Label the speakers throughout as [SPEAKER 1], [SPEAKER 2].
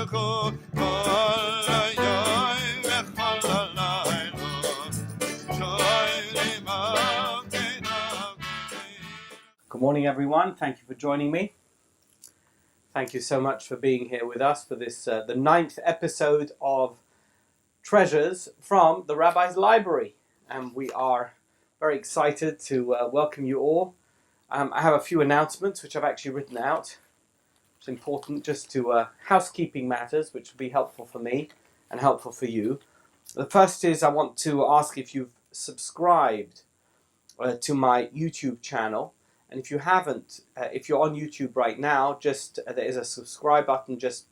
[SPEAKER 1] Good morning, everyone. Thank you for joining me. Thank you so much for being here with us for this, the 9th episode of Treasures from the Rabbi's Library. And we are very excited to welcome you all. I have a few announcements which I've actually written out. It's important just to housekeeping matters, which will be helpful for me and helpful for you. The first is I want to ask if you've subscribed to my YouTube channel. And if you haven't, if you're on YouTube right now, just there is a subscribe button. Just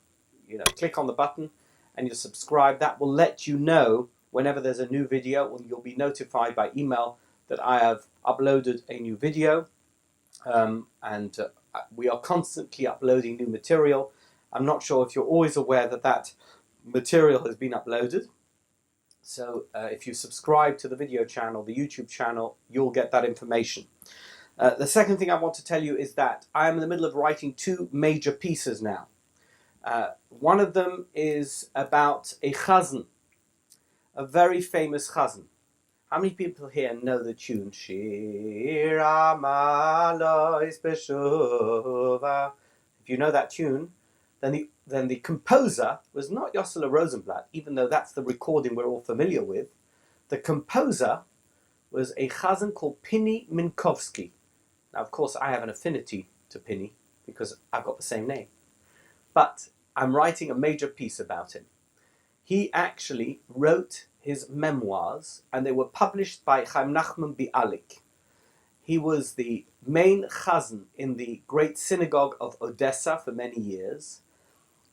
[SPEAKER 1] click on the button and you'll subscribe. That will let you know whenever there's a new video. You'll be notified by email that I have uploaded a new video. We are constantly uploading new material. I'm not sure if you're always aware that that material has been uploaded. So if you subscribe to the video channel, the YouTube channel, you'll get that information. The second thing I want to tell you is that I am in the middle of writing two major pieces now. One of them is about a chazan, a very famous chazan. How many people here know the tune? Shir Amalois Beshuva. If you know that tune, then the composer was not Yossele Rosenblatt, even though that's the recording we're all familiar with. The composer was a chazan called Pini Minkowski. Now, of course, I have an affinity to Pini because I've got the same name. But I'm writing a major piece about him. He actually wrote his memoirs, and they were published by Chaim Nachman Bialik. He was the main chazan in the great synagogue of Odessa for many years.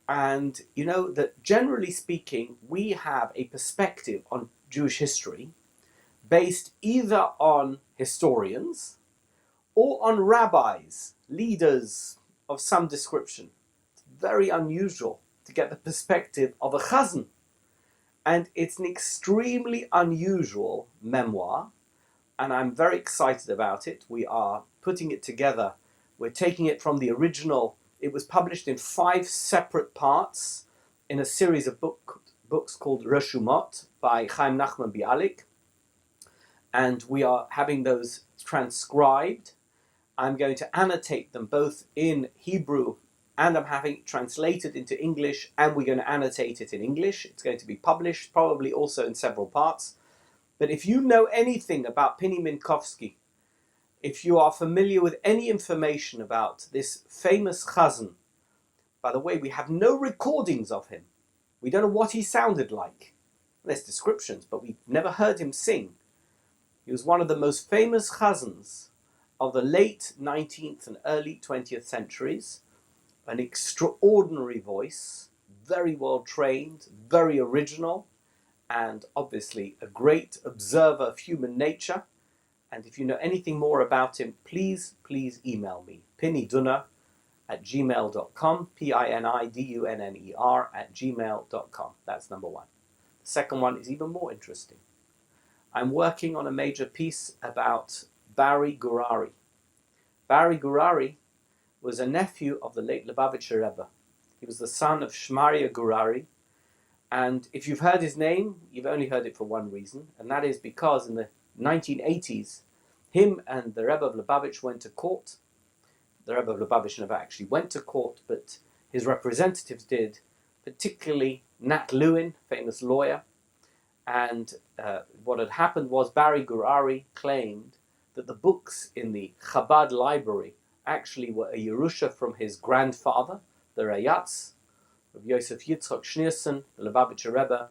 [SPEAKER 1] And you know that generally speaking, we have a perspective on Jewish history based either on historians or on rabbis, leaders of some description. It's very unusual to get the perspective of a chazan. And it's an extremely unusual memoir, and I'm very excited about it. We are putting it together. We're taking it from the original. It was published in 5 separate parts in a series of books called Reshumot by Chaim Nachman Bialik. And we are having those transcribed. I'm going to annotate them both in Hebrew and I'm having it translated into English, and we're going to annotate it in English. It's going to be published probably also in several parts. But if you know anything about Pini Minkowski, if you are familiar with any information about this famous chazan, by the way, we have no recordings of him. We don't know what he sounded like. There's descriptions, but we've never heard him sing. He was one of the most famous chazans of the late 19th and early 20th centuries. An extraordinary voice, very well trained, very original, and obviously a great observer of human nature. And if you know anything more about him, please email me, pinidunner@gmail.com, pinidunner@gmail.com. That's number one. The second one is even more interesting. I'm working on a major piece about Barry Gurary. Barry Gurary was a nephew of the late Lubavitcher Rebbe. He was the son of Shmaria Gurary, and if you've heard his name, you've only heard it for one reason, and that is because in the 1980s, him and the Rebbe of Lubavitch went to court. The Rebbe of Lubavitch never actually went to court, but his representatives did, particularly Nat Lewin, famous lawyer. And what had happened was Barry Gurary claimed that the books in the Chabad library actually were a Yerusha from his grandfather, the Rayatz, of Yosef Yitzchok Schneerson, the Lubavitcher Rebbe,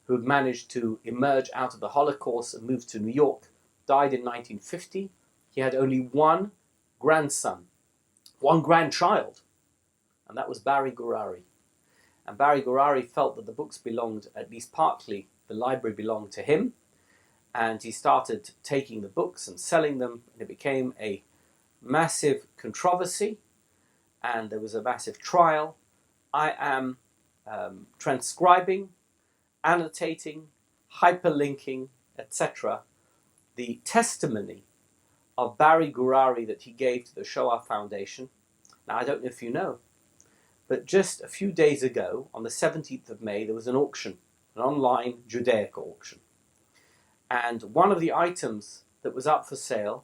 [SPEAKER 1] who had managed to emerge out of the Holocaust and moved to New York, died in 1950. He had only one grandson, one grandchild, and that was Barry Gurary. And Barry Gurary felt that the books belonged, at least partly, the library belonged to him, and he started taking the books and selling them, and it became a massive controversy, and there was a massive trial. I am transcribing, annotating, hyperlinking, etc., the testimony of Barry Gurary that he gave to the Shoah Foundation. Now, I don't know if you know, But just a few days ago, on the 17th of May, there was an auction, an online Judaic auction. And one of the items that was up for sale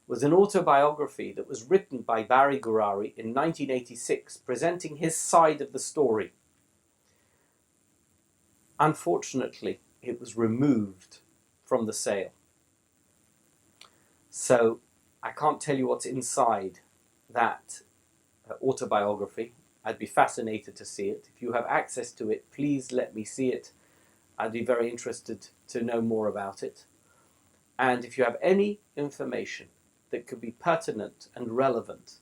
[SPEAKER 1] was an autobiography that was written by Barry Gurari in 1986, presenting his side of the story. Unfortunately, it was removed from the sale. So I can't tell you what's inside that autobiography. I'd be fascinated to see it. If you have access to it, please let me see it. I'd be very interested to know more about it. And if you have any information that could be pertinent and relevant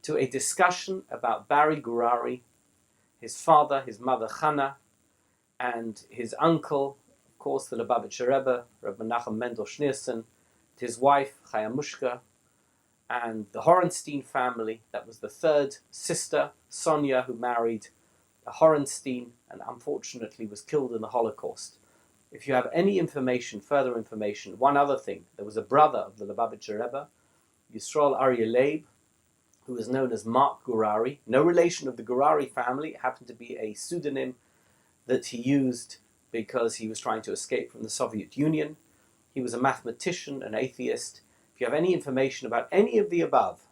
[SPEAKER 1] to a discussion about Barry Gurari, his father, his mother Chana, and his uncle, of course, the Lubavitcher Rebbe, Reb Menachem Mendel Schneerson, his wife Chaya Mushka, and the Horenstein family. That was the third sister, Sonia, who married a Horenstein and unfortunately was killed in the Holocaust. If you have any information, further information, one other thing, there was a brother of the Lubavitcher Rebbe, Ohr Yisrael Leib, who was known as Mark Gurari, no relation of the Gurari family. It happened to be a pseudonym that he used because he was trying to escape from the Soviet Union. He was a mathematician, an atheist. If you have any information about any of the above,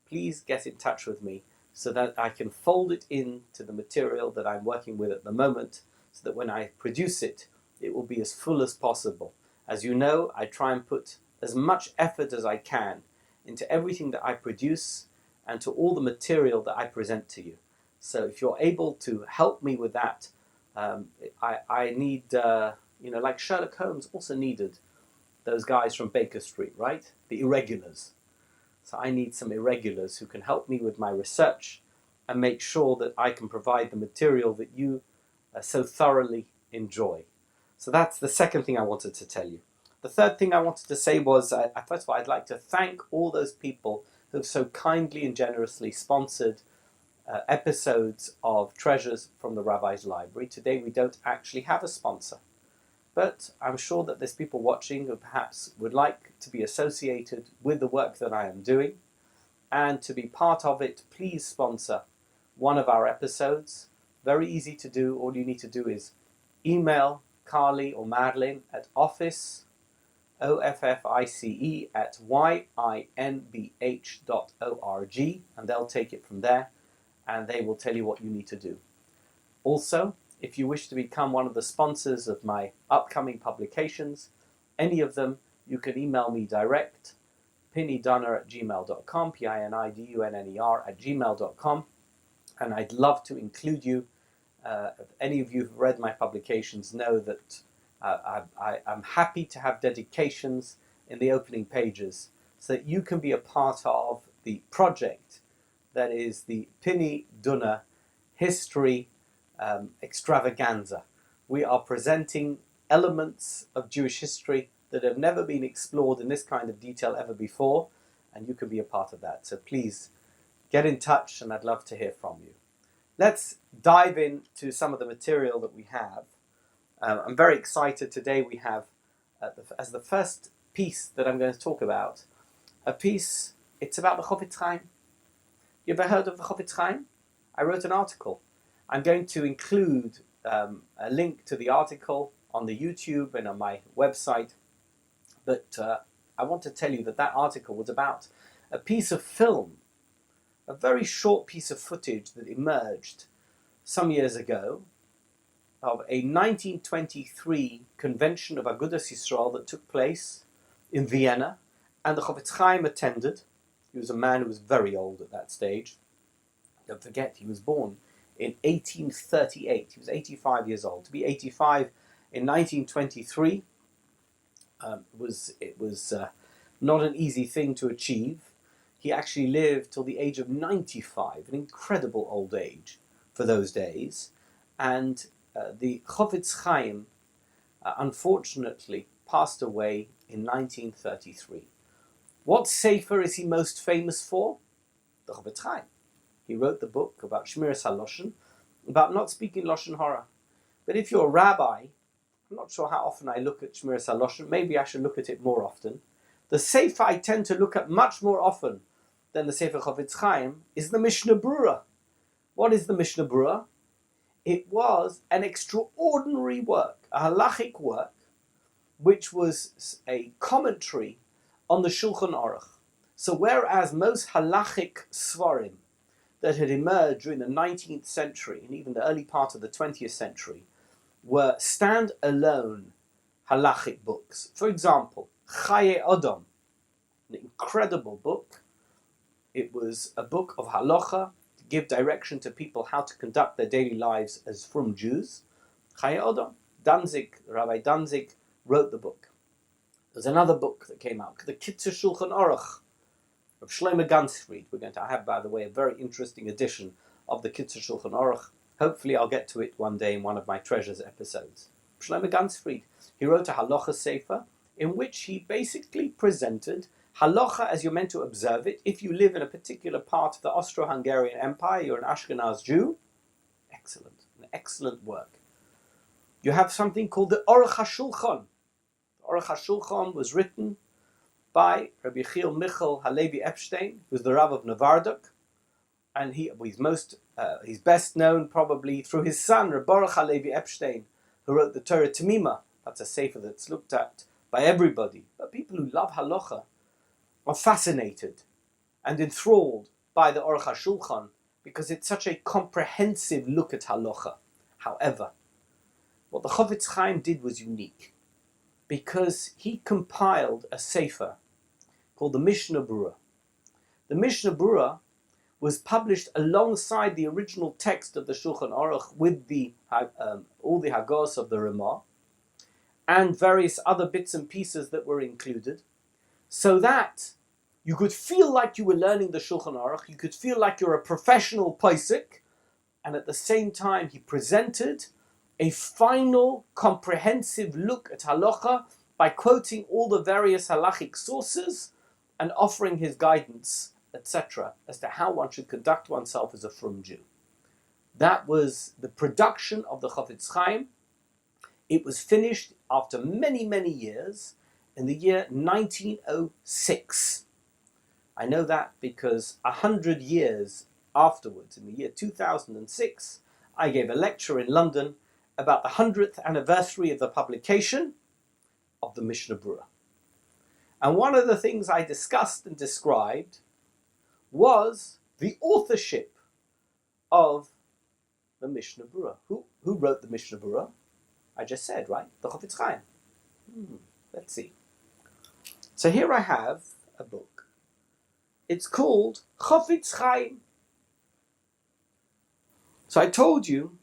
[SPEAKER 1] please get in touch with me so that I can fold it into the material that I'm working with at the moment, so that when I produce it, it will be as full as possible. As you know, I try and put as much effort as I can into everything that I produce and to all the material that I present to you. So if you're able to help me with that, I need, like Sherlock Holmes also needed those guys from Baker Street, right? The irregulars. So I need some irregulars who can help me with my research and make sure that I can provide the material that you so thoroughly enjoy. So that's the second thing I wanted to tell you. The third thing I wanted to say was, first of all, I'd like to thank all those people who have so kindly and generously sponsored episodes of Treasures from the Rabbi's Library. Today we don't actually have a sponsor, but I'm sure that there's people watching who perhaps would like to be associated with the work that I am doing, and to be part of it, please sponsor one of our episodes. Very easy to do. All you need to do is email Carly or Madeline at office, OFFICE, at yinbh.org, and they'll take it from there, and they will tell you what you need to do. Also, if you wish to become one of the sponsors of my upcoming publications, any of them, you can email me direct, pinidunner@gmail.com, pinidunner@gmail.com, and I'd love to include you. If any of you who've read my publications know that I'm happy to have dedications in the opening pages so that you can be a part of the project that is the Pini Dunner History Extravaganza. We are presenting elements of Jewish history that have never been explored in this kind of detail ever before, and you can be a part of that. So please get in touch, and I'd love to hear from you. Let's dive into some of the material that we have. I'm very excited. Today we have, as the first piece that I'm going to talk about, a piece, it's about the Chofetz Chaim. You ever heard of the Chofetz Chaim? I wrote an article. I'm going to include a link to the article on the YouTube and on my website. But I want to tell you that that article was about a piece of film, a very short piece of footage that emerged some years ago of a 1923 convention of Agudas Yisrael that took place in Vienna, and the Chofetz Chaim attended. He was a man who was very old at that stage. Don't forget, he was born in 1838. He was 85 years old. To be 85 in 1923 was not an easy thing to achieve. He actually lived till the age of 95, an incredible old age for those days. And the Chofetz Chaim, unfortunately, passed away in 1933. What sefer is he most famous for? The Chofetz Chaim. He wrote the book about Shmiras HaLoshen, about not speaking Loshen Hora. But if you're a rabbi, I'm not sure how often I look at Shmiras HaLoshen, maybe I should look at it more often. The sefer I tend to look at much more often than the sefer Chofetz Chaim is the Mishna Berura. What is the Mishna Berura? It was an extraordinary work, a halachic work, which was a commentary on the Shulchan Aruch. So whereas most halachic svarim that had emerged during the 19th century and even the early part of the 20th century were stand-alone halachic books. For example, Chaye Odom, an incredible book. It was a book of halacha to give direction to people how to conduct their daily lives as frum Jews. Chaye Odom, Rabbi Danzig wrote the book. There's another book that came out, the Kitzur Shulchan Aruch of Shlomo Ganzfried. We're going to have, by the way, a very interesting edition of the Kitzur Shulchan Aruch. Hopefully I'll get to it one day in one of my Treasures episodes. Shlomo Ganzfried, he wrote a halacha sefer in which he basically presented halacha as you're meant to observe it. If you live in a particular part of the Austro-Hungarian Empire, you're an Ashkenaz Jew. Excellent, an excellent work. You have something called the Ohr Yisrael. Ohr Yisrael was written by Rabbi Michal Halevi Epstein, who's the Rav of Novardok, and he's best known probably through his son, Rabbi Halevi Epstein, who wrote the Torah Temima. That's a sefer that's looked at by everybody. But people who love halacha are fascinated and enthralled by the Ohr Yisrael because it's such a comprehensive look at halacha. However, what the Chofetz Chaim did was unique because he compiled a sefer called the Mishna Berura. The Mishna Berura was published alongside the original text of the Shulchan Aruch with all the Hagos of the Ramah and various other bits and pieces that were included, so that you could feel like you were learning the Shulchan Aruch, you could feel like you're a professional posek, and at the same time he presented a final comprehensive look at halacha by quoting all the various halachic sources and offering his guidance, etc., as to how one should conduct oneself as a frum Jew. That was the production of the Chofetz Chaim. It was finished after many, many years in the year 1906. I know that because 100 years afterwards, in the year 2006, I gave a lecture in London about the 100th anniversary of the publication of the Mishna Berura. And one of the things I discussed and described was the authorship of the Mishna Berura. Who wrote the Mishna Berura? I just said, right? The Chofetz Chaim. Let's see. So here I have a book. It's called Chofetz Chaim. So I told you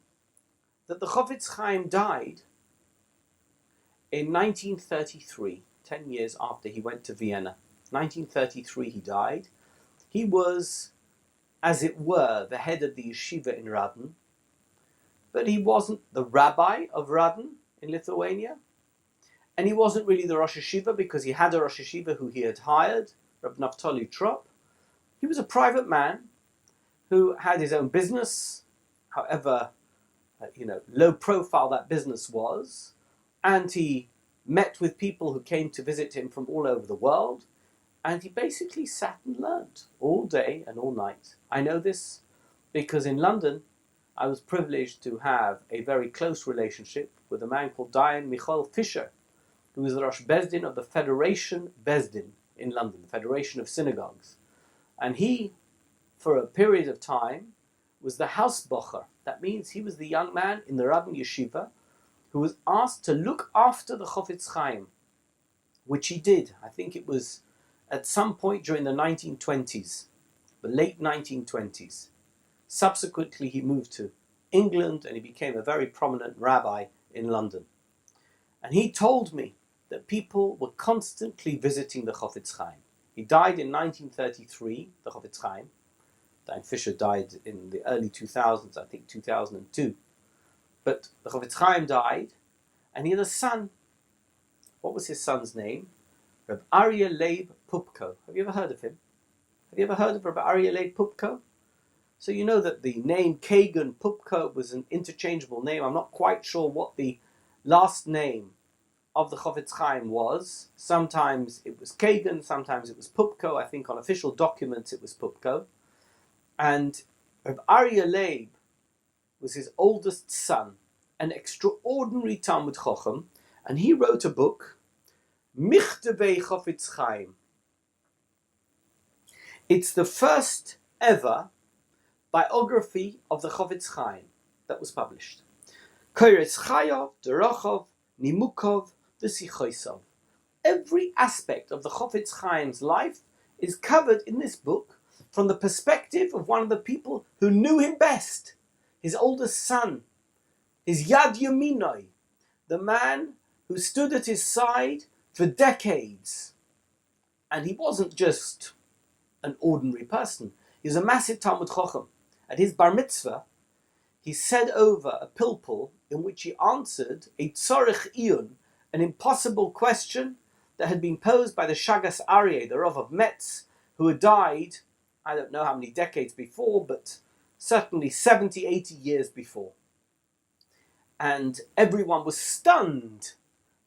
[SPEAKER 1] that the Chofetz Chaim died in 1933, 10 years after he went to Vienna. 1933 he died. He was, as it were, the head of the yeshiva in Radin, but he wasn't the rabbi of Radin in Lithuania, and he wasn't really the Rosh Yeshiva because he had a Rosh Yeshiva who he had hired, Reb Naftali Trop. He was a private man who had his own business, however low profile that business was, and he met with people who came to visit him from all over the world, and he basically sat and learned all day and all night. I know this because in London I was privileged to have a very close relationship with a man called Dayan Michael Fisher, who was the Rosh Bezdin of the Federation Bezdin in London, the Federation of Synagogues. And he, for a period of time, was the Hausbocher. That means he was the young man in the Rabban Yeshiva who was asked to look after the Chofetz Chaim, which he did. I think it was at some point during the 1920s, the late 1920s. Subsequently, he moved to England and he became a very prominent rabbi in London. And he told me that people were constantly visiting the Chofetz Chaim. He died in 1933, the Chofetz Chaim. Dayan Fisher died in the early 2000s, I think 2002. But the Chofetz Chaim died, and he had a son. What was his son's name? Rav Aryeh Leib Poupko. Have you ever heard of him? Have you ever heard of Rav Aryeh Leib Poupko? So you know that the name Kagan Poupko was an interchangeable name. I'm not quite sure what the last name of the Chofetz Chaim was. Sometimes it was Kagan, sometimes it was Poupko. I think on official documents it was Poupko. And Rav Aryeh Leib was his oldest son, an extraordinary Talmud Chochem, and he wrote a book, Michdevei Chofetz Chaim. It's the first ever biography of the Chofetz Chaim that was published. Koretz Chayov, Derachov, Nimukov, V'Sichoisov. Every aspect of the Chofetz Chaim's life is covered in this book from the perspective of one of the people who knew him best, his oldest son, his Yad Yaminoi, the man who stood at his side for decades. And he wasn't just an ordinary person. He was a massive Talmud Chochem. At his bar mitzvah, he said over a pilpul in which he answered a tzorich iyun, an impossible question that had been posed by the Shagas Aryeh, the Rav of Metz, who had died, I don't know how many decades before, but certainly 70, 80 years before. And everyone was stunned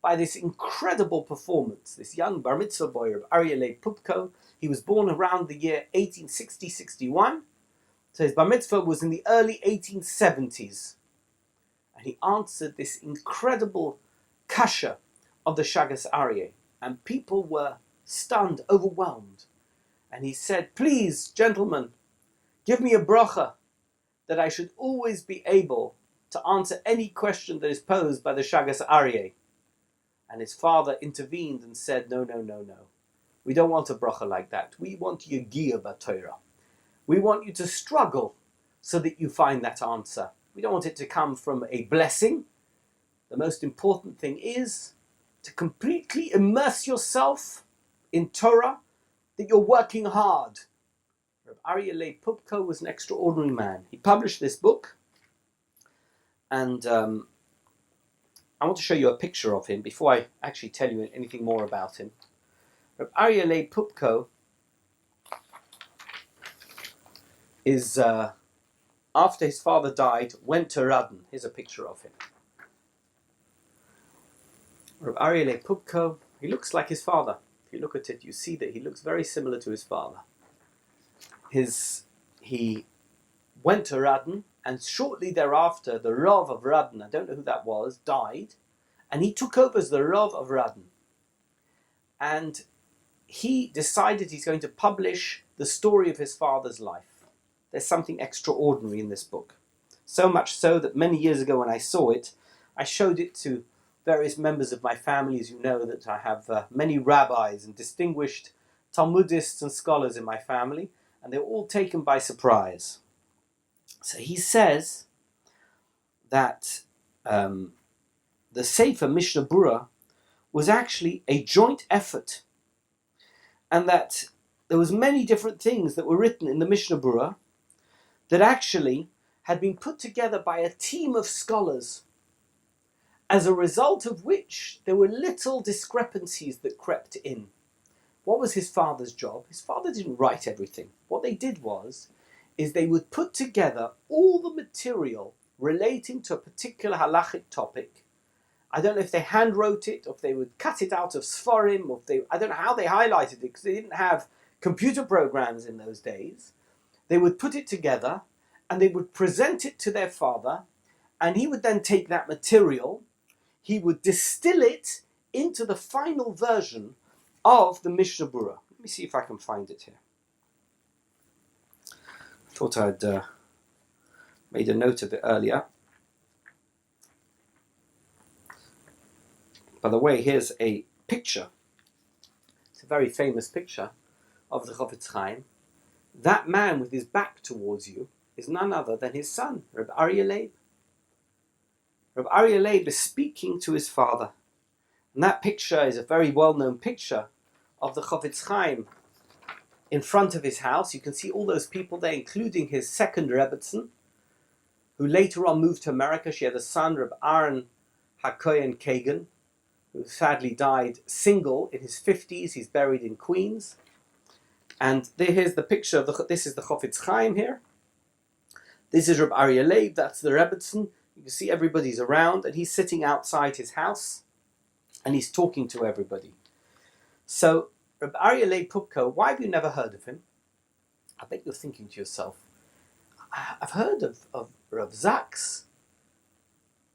[SPEAKER 1] by this incredible performance. This young bar mitzvah boy, Rav Aryeh Leib Poupko, he was born around the year 1860-61. So his bar mitzvah was in the early 1870s. And he answered this incredible kasha of the Shagas Aryeh. And people were stunned, overwhelmed. And he said, please, gentlemen, give me a bracha that I should always be able to answer any question that is posed by the Shagas Aryeh. And his father intervened and said, no. We don't want a bracha like that. We want Yegiyah b'Torah. We want you to struggle so that you find that answer. We don't want it to come from a blessing. The most important thing is to completely immerse yourself in Torah, that you're working hard. Rav Aryeh Leib Poupko was an extraordinary man. He published this book, and I want to show you a picture of him before I actually tell you anything more about him. Rav Aryeh Leib Poupko is, after his father died, went to Radin. Here's a picture of him. Rav Aryeh Leib Poupko, he looks like his father. If you look at it, you see that he looks very similar to his father. He went to Radin, and shortly thereafter, the Rav of Radin, I don't know who that was, died, and he took over as the Rav of Radin. And he decided he's going to publish the story of his father's life. There's something extraordinary in this book. So much so that many years ago when I saw it, I showed it to various members of my family. As you know, that I have many rabbis and distinguished Talmudists and scholars in my family, and they were all taken by surprise. So he says that the Sefer Mishna Berura was actually a joint effort, and that there was many different things that were written in the Mishna Berura that actually had been put together by a team of scholars, as a result of which there were little discrepancies that crept in. What was his father's job? His father didn't write everything. What they did is they would put together all the material relating to a particular halachic topic. I don't know if they hand wrote it, or if they would cut it out of Sforim, or I don't know how they highlighted it, because they didn't have computer programs in those days. They would put it together, and they would present it to their father, and he would then take that material, he would distill it into the final version of the Mishna Berura. Let me see if I can find it here. I thought I'd made a note of it earlier. By the way, here's a picture. It's a very famous picture of the Chofetz Chaim. That man with his back towards you is none other than his son, Rav Aryeh Leib. Rav Aryeh Leib is speaking to his father. And that picture is a very well-known picture of the Chofetz Chaim in front of his house. You can see all those people there, including his second Rebbetzin, who later on moved to America. She had a son, Rav Aaron HaKohen Kagan, who sadly died single in his 50s. He's buried in Queens. And here's the picture of this is the Chofetz Chaim here. This is Rav Aryeh Leib, that's the Rebbetzin. You can see everybody's around, and he's sitting outside his house, and he's talking to everybody. So, Rav Aryeh Leib Poupko, why have you never heard of him? I bet you're thinking to yourself, I've heard of Rav Zaks.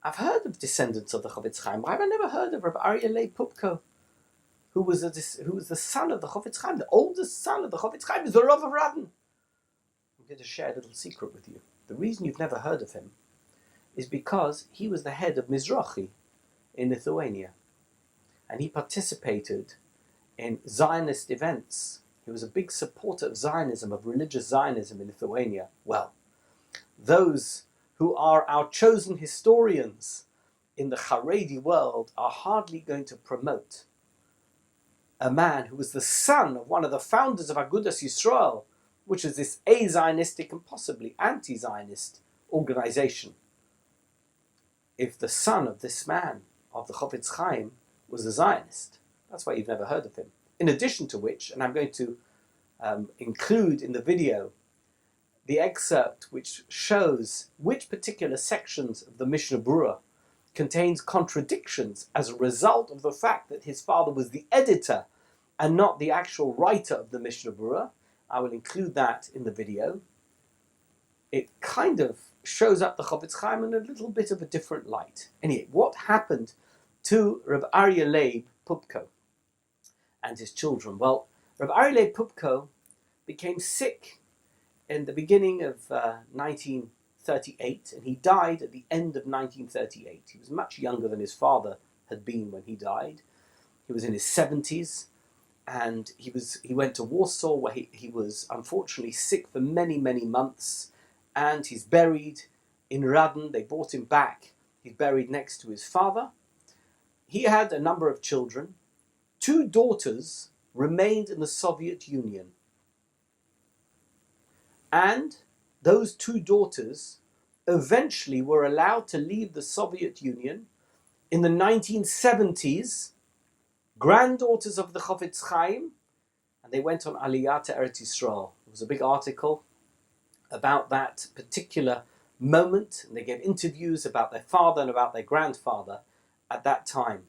[SPEAKER 1] I've heard of descendants of the Chofetz Chaim. Why have I never heard of Rav Aryeh Leib Poupko, who was the son of the Chofetz Chaim, the oldest son of the Chofetz Chaim, is the Rav of Radin. I'm going to share a little secret with you. The reason you've never heard of him is because he was the head of Mizrachi in Lithuania, and he participated in Zionist events. He was a big supporter of Zionism, of religious Zionism in Lithuania. Well, those who are our chosen historians in the Haredi world are hardly going to promote a man who was the son of one of the founders of Agudas Yisrael, which is this a-Zionistic and possibly anti-Zionist organization. If the son of this man, of the Chofetz Chaim, was a Zionist, that's why you've never heard of him. In addition to which, and I'm going to include in the video the excerpt which shows which particular sections of the Mishna Berura contains contradictions as a result of the fact that his father was the editor and not the actual writer of the Mishna Berura. I will include that in the video. It kind of shows up the Chofetz Chaim in a little bit of a different light. Anyway, what happened to Rav Aryeh Leib Poupko and his children? Well, Rav Aryeh Leib Poupko became sick in the beginning of 1938, and he died at the end of 1938. He was much younger than his father had been when he died. He was in his 70s, and he went to Warsaw, where he was unfortunately sick for many, many months, and he's buried in Radin. They brought him back. He's buried next to his father. He had a number of children. 2 daughters remained in the Soviet Union. And those 2 daughters eventually were allowed to leave the Soviet Union in the 1970s, granddaughters of the Chofetz Chaim, and they went on Aliyah to Eretz Yisrael. There was a big article about that particular moment, and they gave interviews about their father and about their grandfather at that time.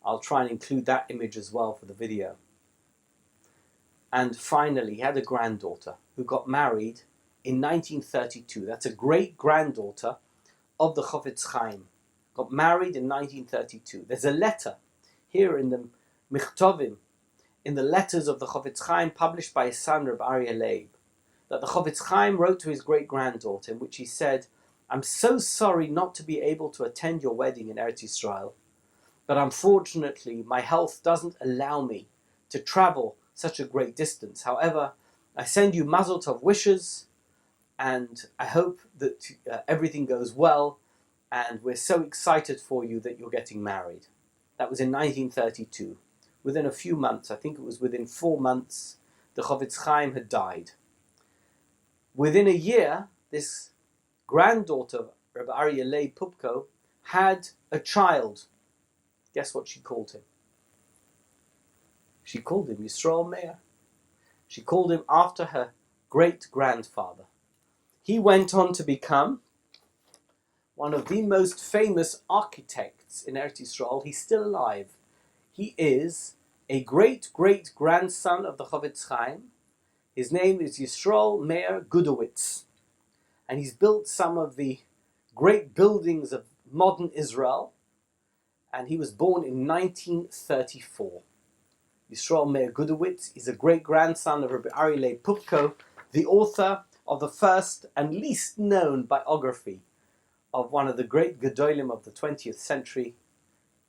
[SPEAKER 1] I'll try and include that image as well for the video. And finally, he had a granddaughter who got married in 1932. That's a great-granddaughter of the Chofetz Chaim. Got married in 1932. There's a letter here in the Michtovim, in the letters of the Chofetz Chaim published by his son Rav Aryeh Leib, that the Chofetz Chaim wrote to his great-granddaughter, in which he said, "I'm so sorry not to be able to attend your wedding in Eretz Yisrael, but unfortunately my health doesn't allow me to travel such a great distance. However, I send you mazel tov wishes, and I hope that everything goes well, and we're so excited for you that you're getting married." That was in 1932. Within a few months, I think it was within 4 months, the Chofetz Chaim had died. Within a year, this granddaughter of Rav Aryeh Leib Poupko had a child. Guess what she called him? She called him Yisrael Meir. She called him after her great-grandfather. He went on to become one of the most famous architects in Eretz Yisrael. He's still alive. He is a great-great-grandson of the Chofetz Chaim. His name is Yisrael Meir Gudowitz. And he's built some of the great buildings of modern Israel. And he was born in 1934. Yisrael Meir Gudowitz is a great-grandson of Rabbi Aryeh Leib Poupko, the author of the first and least known biography of one of the great Gedolim of the 20th century,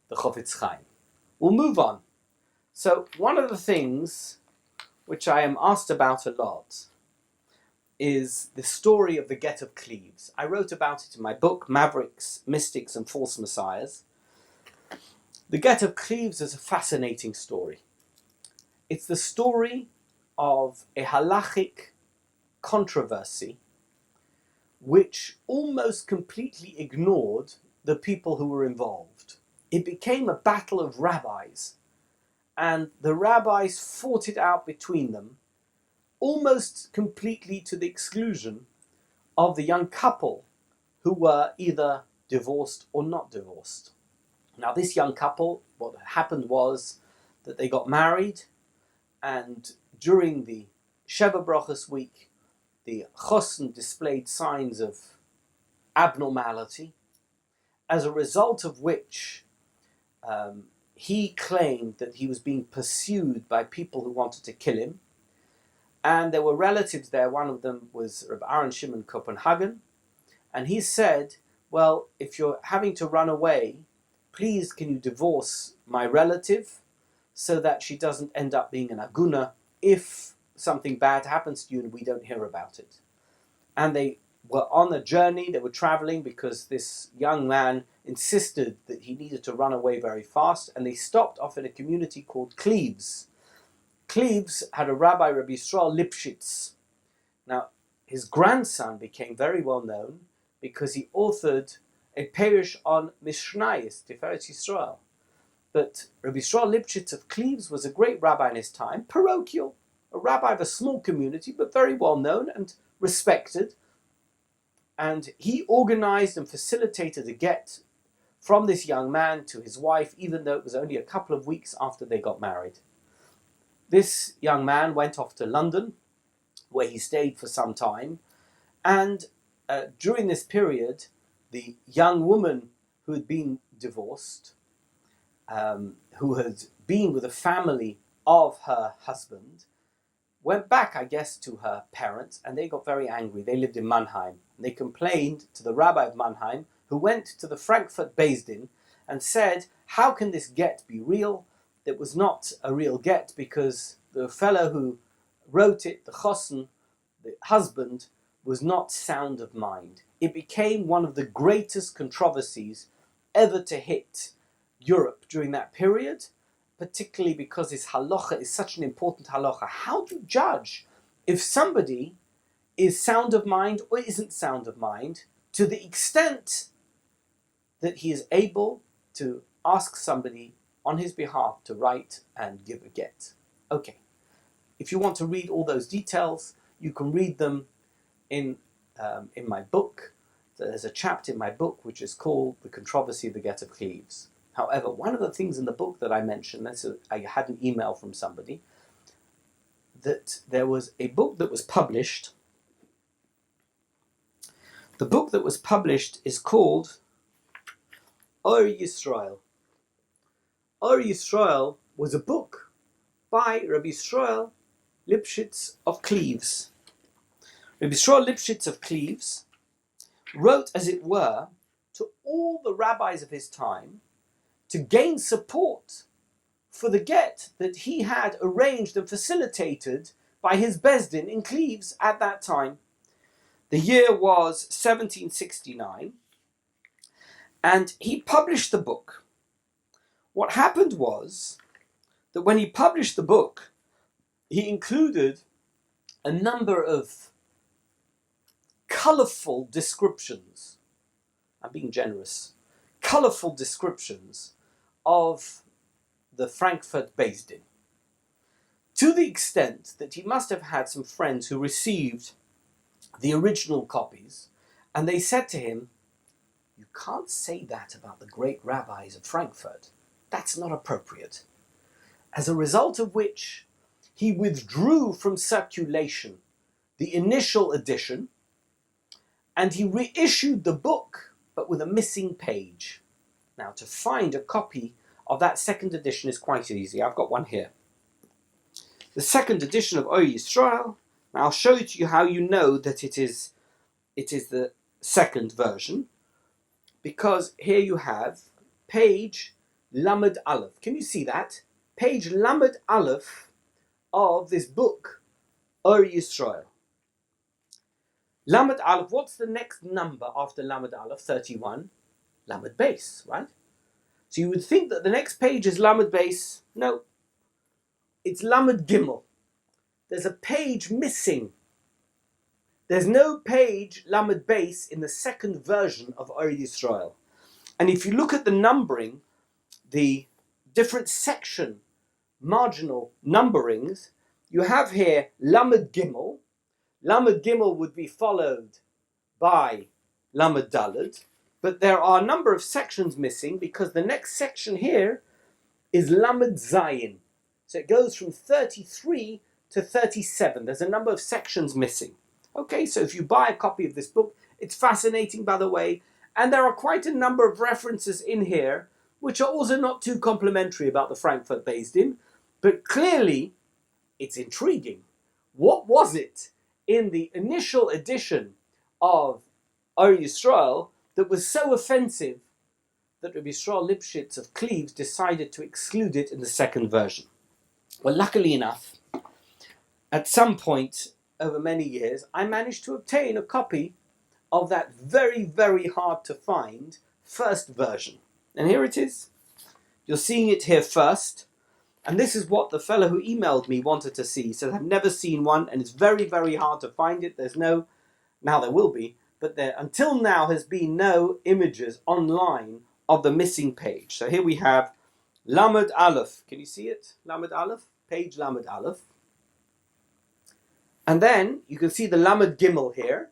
[SPEAKER 1] the Chofetz Chaim. We'll move on. So one of the things which I am asked about a lot is the story of the Get of Cleves. I wrote about it in my book, Mavericks, Mystics and False Messiahs. The Get of Cleves is a fascinating story. It's the story of a halachic controversy which almost completely ignored the people who were involved. It became a battle of rabbis, and the rabbis fought it out between them, almost completely to the exclusion of the young couple who were either divorced or not divorced. Now, this young couple, what happened was that they got married, and during the Sheva Brachos week, the chosn displayed signs of abnormality, as a result of which he claimed that he was being pursued by people who wanted to kill him. And there were relatives there. One of them was Rabbi Aaron Shimon Copenhagen. And he said, well, if you're having to run away, please can you divorce my relative so that she doesn't end up being an aguna if something bad happens to you and we don't hear about it. And they were on a journey, they were traveling because this young man insisted that he needed to run away very fast, and they stopped off in a community called Cleves. Cleves had a rabbi, Rabbi Yisrael Lipshitz. Now, his grandson became very well known because he authored a parish on Mishnayos, Tiferet Yisrael. But Rabbi Yisrael Lipshitz of Cleves was a great rabbi in his time, parochial, a rabbi of a small community, but very well known and respected. And he organized and facilitated a get from this young man to his wife, even though it was only a couple of weeks after they got married. This young man went off to London, where he stayed for some time, and during this period, the young woman who had been divorced, who had been with the family of her husband, went back, I guess, to her parents, and they got very angry. They lived in Mannheim. And they complained to the rabbi of Mannheim, who went to the Frankfurt Beis Din and said, how can this get be real? It was not a real get because the fellow who wrote it, the chosn, the husband, was not sound of mind. It became one of the greatest controversies ever to hit Europe during that period, particularly because his halacha is such an important halacha. How do you judge if somebody is sound of mind or isn't sound of mind, to the extent that he is able to ask somebody on his behalf to write and give a get? Okay. If you want to read all those details, you can read them in my book. There's a chapter in my book which is called The Controversy of the Get of Cleves. However, one of the things in the book that I mentioned, I had an email from somebody, that there was a book that was published. The book that was published is called Ohr Yisrael. Ohr Yisrael was a book by Rabbi Yisrael Lipshitz of Cleves. Rabbi Yisrael Lipshitz of Cleves wrote, as it were, to all the rabbis of his time to gain support for the get that he had arranged and facilitated by his Beis Din in Cleves at that time. The year was 1769, and he published the book. What happened was that when he published the book, he included a number of colourful descriptions. I'm being generous. Colourful descriptions of the Frankfurt Beis Din, to the extent that he must have had some friends who received the original copies, and they said to him, you can't say that about the great rabbis of Frankfurt. That's not appropriate. As a result of which, he withdrew from circulation the initial edition, and he reissued the book, but with a missing page. Now, to find a copy of that second edition is quite easy. I've got one here. The second edition of Ohr Yisrael. Now, I'll show it to you how you know that it is the second version, because here you have page Lamed Aleph. Can you see that? Page Lamed Aleph of this book, Ohr Yisrael. Lamed Aleph, what's the next number after Lamed Aleph? 31. Lamed Beis, right? So you would think that the next page is Lamed Beis. No, it's Lamed Gimel. There's a page missing. There's no page Lamed Beis in the second version of Ohr Yisrael. And if you look at the numbering, the different section marginal numberings, you have here Lamed Gimel. Lamed Gimel would be followed by Lamed Daled. But there are a number of sections missing because the next section here is Lamed Zayin. So it goes from 33 to 37. There's a number of sections missing. Okay, so if you buy a copy of this book, it's fascinating, by the way, and there are quite a number of references in here which are also not too complimentary about the Frankfurt Beis Din, but clearly it's intriguing. What was it in the initial edition of Ohr Yisrael that was so offensive that Rabbi Yisrael Lipschitz of Cleves decided to exclude it in the second version? Well, luckily enough, at some point over many years, I managed to obtain a copy of that very, very hard to find first version. And here it is. You're seeing it here first. And this is what the fellow who emailed me wanted to see. He said, I've never seen one, and it's very, very hard to find it. There's no, now there will be, but there until now has been no images online of the missing page. So here we have Lamed Aleph. Can you see it? Lamed Aleph, page Lamed Aleph. And then you can see the Lamed Gimel here.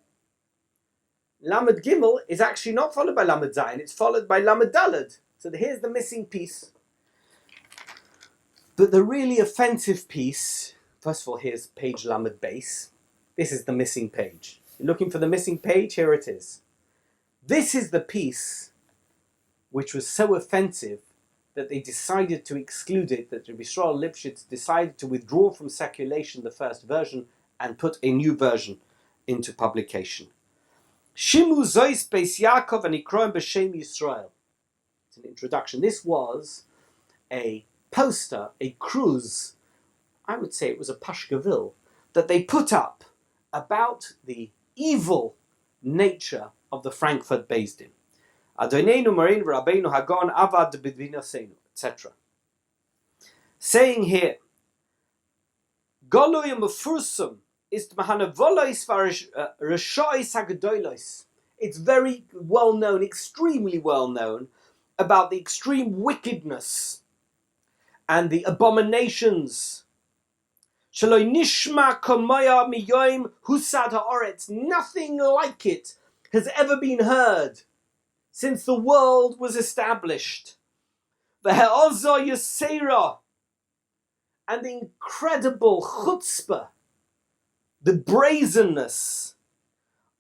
[SPEAKER 1] Lamed Gimel is actually not followed by Lamed Zayin, it's followed by Lamed Daled. So here's the missing piece. But the really offensive piece, first of all, here's page Lamed Base. This is the missing page. You're looking for the missing page? Here it is. This is the piece which was so offensive that they decided to exclude it, that Rabbi Yisrael Lipschitz decided to withdraw from circulation the first version and put a new version into publication. Shimu Zois Beis Yaakov and Ikroim B'Shem Yisrael. It's an introduction. This was a poster, a cruise, I would say it was a pashkavil, that they put up about the evil nature of the Frankfurt Beis Din. Adoneinu Mareinu Rabbeinu Hagon Avad B'Dvinaseinu, etc. Saying here, Goloy Mefursum is Mahanavolos Rashois Hagadolos. It's very well known, extremely well known, about the extreme wickedness and the abominations. Shaloi nishma komaya miyoim husad haaretz. Nothing like it has ever been heard since the world was established. V'he'ozo yasera, and the incredible chutzpah, the brazenness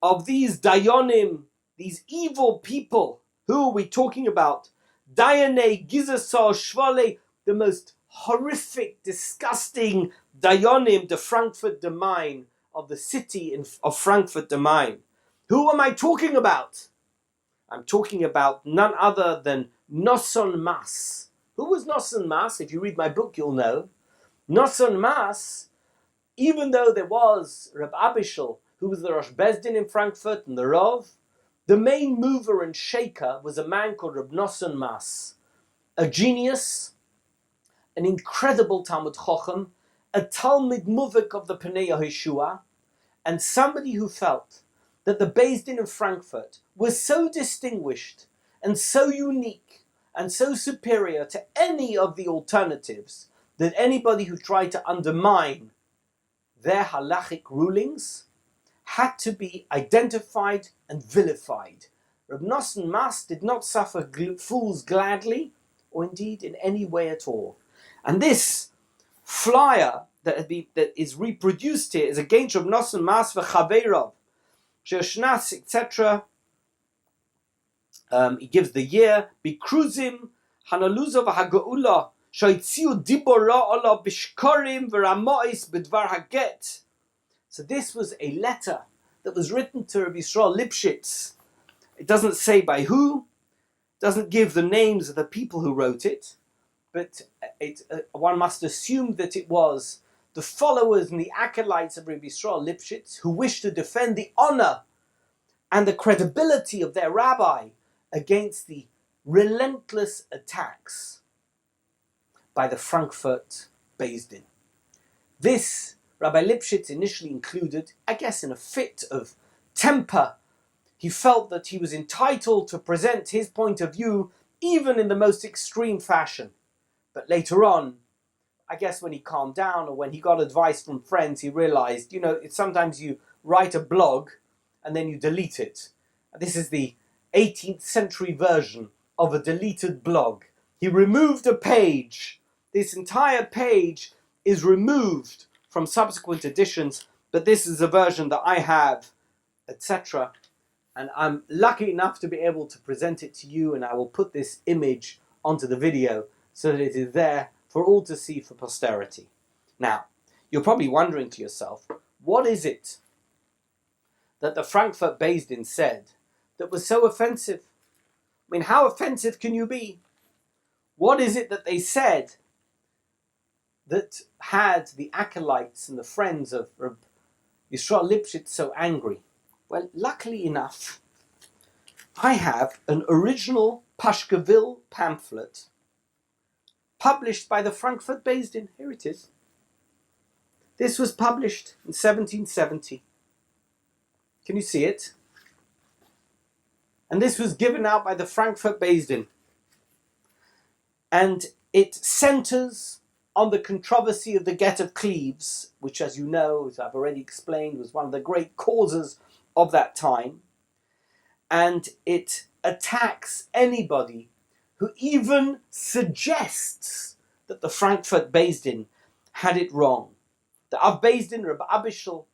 [SPEAKER 1] of these dayanim, these evil people. Who are we talking about? Dayane Gizaso Shvale, the most horrific, disgusting dayanim, the Frankfurt am Main, of the city of Frankfurt am Main. Who am I talking about? I'm talking about none other than Nosson Mas. Who was Nosson Mas? If you read my book, you'll know. Nosson Mas, even though there was Reb Abishal, who was the Rosh Beis Din in Frankfurt and the Rav, the main mover and shaker was a man called Reb Nosson Mas, a genius, an incredible Talmud Chochem, a Talmud Muvik of the Pnei Yehoshua, and somebody who felt that the Beis Din in Frankfurt was so distinguished and so unique and so superior to any of the alternatives that anybody who tried to undermine their halachic rulings had to be identified and vilified. Reb Nosson Mas did not suffer fools gladly, or indeed in any way at all. And this flyer that is reproduced here is against Reb Nosson Mas v'chaveirov, she'oshnas, etc. He gives the year, Bikruzim, Hanaluzov ha'geula, shoitziu dibora ola bishkorim v'ramois b'dvar haget. So this was a letter that was written to Rabbi Yisrael Lipschitz. It doesn't say by who, doesn't give the names of the people who wrote it, but one must assume that it was the followers and the acolytes of Rabbi Yisrael Lipschitz who wished to defend the honor and the credibility of their rabbi against the relentless attacks by the Frankfurt Beis Din. This Rabbi Lipschitz initially included, I guess in a fit of temper. He felt that he was entitled to present his point of view even in the most extreme fashion. But later on, I guess when he calmed down or when he got advice from friends, he realized, it's sometimes you write a blog and then you delete it. This is the 18th century version of a deleted blog. He removed a page. This entire page is removed from subsequent editions but this is a version that I have, etc. And I'm lucky enough to be able to present it to you, and I will put this image onto the video so that it is there for all to see for posterity. Now, you're probably wondering to yourself, what is it that the Frankfurt Beis Din said that was so offensive? I mean, how offensive can you be? What is it that they said that had the acolytes and the friends of Rav Yisrael Lipschitz so angry? Well, luckily enough, I have an original Pashkeville pamphlet published by the Frankfurt Beis Din. Here it is. This was published in 1770. Can you see it? And this was given out by the Frankfurt Beis Din. And it centers on the controversy of the Get of Cleves, which, as you know, as I've already explained, was one of the great causes of that time. And it attacks anybody who even suggests that the Frankfurt Beis Din had it wrong. The Av Beis Din, Rabbi Abishal,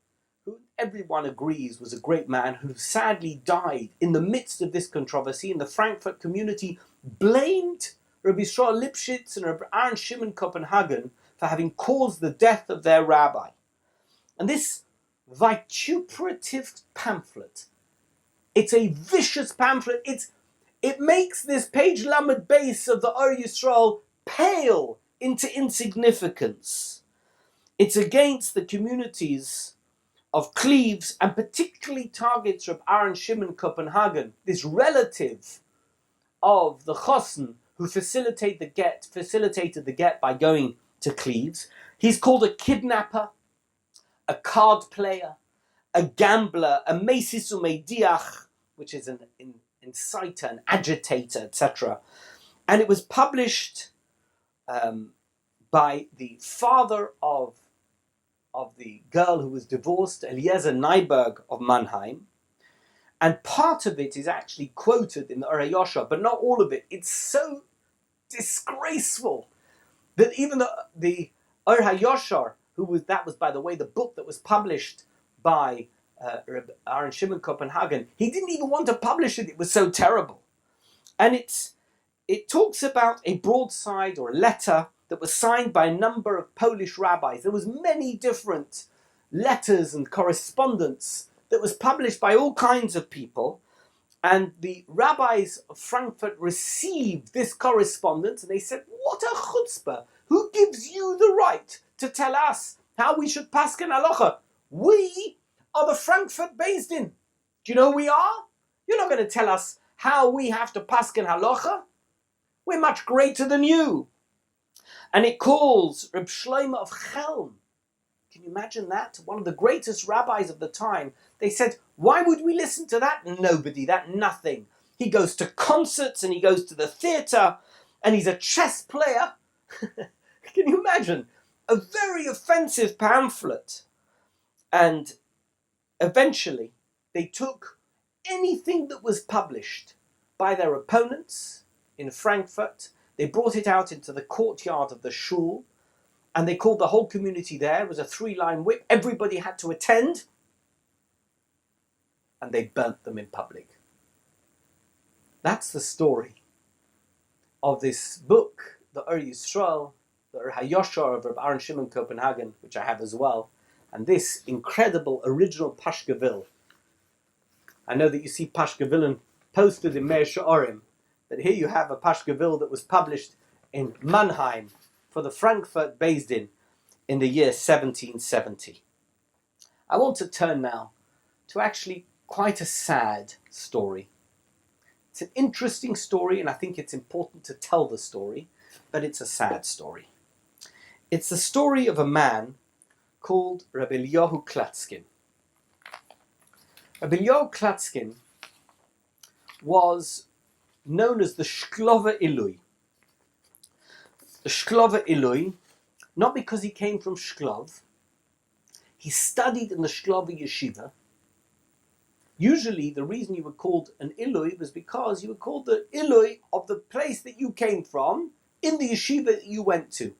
[SPEAKER 1] who everyone agrees was a great man, who sadly died in the midst of this controversy, and the Frankfurt community blamed Rabbi Yisrael Lipschitz and Rabbi Aaron Shimon Copenhagen for having caused the death of their rabbi. And this vituperative pamphlet, it's a vicious pamphlet. It makes this page lamed base of the Ohr Yisrael pale into insignificance. It's against the communities of Cleves, and particularly targets Rabbi Aaron Shimon Copenhagen, this relative of the Chosen who facilitated the get by going to Cleves. He's called a kidnapper, a card player, a gambler, a mesis umediach, which is an inciter, an agitator, etc. And it was published by the father of the girl who was divorced, Eliezer Nyberg of Mannheim. And part of it is actually quoted in the Ohr Yisrael, but not all of it. It's so disgraceful that even the Ohr Yisrael, that was, by the way, the book that was published by Aaron Shimon Copenhagen, he didn't even want to publish it. It was so terrible. And it talks about a broadside or a letter that was signed by a number of Polish rabbis. There was many different letters and correspondence that was published by all kinds of people. And the rabbis of Frankfurt received this correspondence and they said, what a chutzpah! Who gives you the right to tell us how we should paskin halacha? We are the Frankfurt Beis Din. Do you know who we are? You're not going to tell us how we have to paskin halacha. We're much greater than you. And it calls Reb Shlomo of Chelm. Can you imagine that? One of the greatest rabbis of the time. They said, why would we listen to that? Nobody, that nothing. He goes to concerts and he goes to the theatre and he's a chess player. Can you imagine? A very offensive pamphlet. And eventually they took anything that was published by their opponents in Frankfurt. They brought it out into the courtyard of the shul, and they called the whole community there. It was a 3-line whip. Everybody had to attend, and they burnt them in public. That's the story of this book, the Ohr Yisrael, the Ohr Yisrael of Rabbi Aaron Shimon Copenhagen, which I have as well, and this incredible original Pashkeville. I know that you see Pashkeville posted in Meir She'orim, but here you have a Pashkeville that was published in Mannheim for the Frankfurt Beis Din in the year 1770. I want to turn now to actually quite a sad story. It's an interesting story, and I think it's important to tell the story, but it's a sad story. It's the story of a man called Rabbi Eliyahu Klatzkin. Rabbi Eliyahu Klatzkin was known as the Shklover Illui. The Shklover Illui, not because he came from Shklov. He studied in the Shklover Yeshiva. Usually the reason you were called an Illui was because you were called the Illui of the place that you came from in the yeshiva that you went to.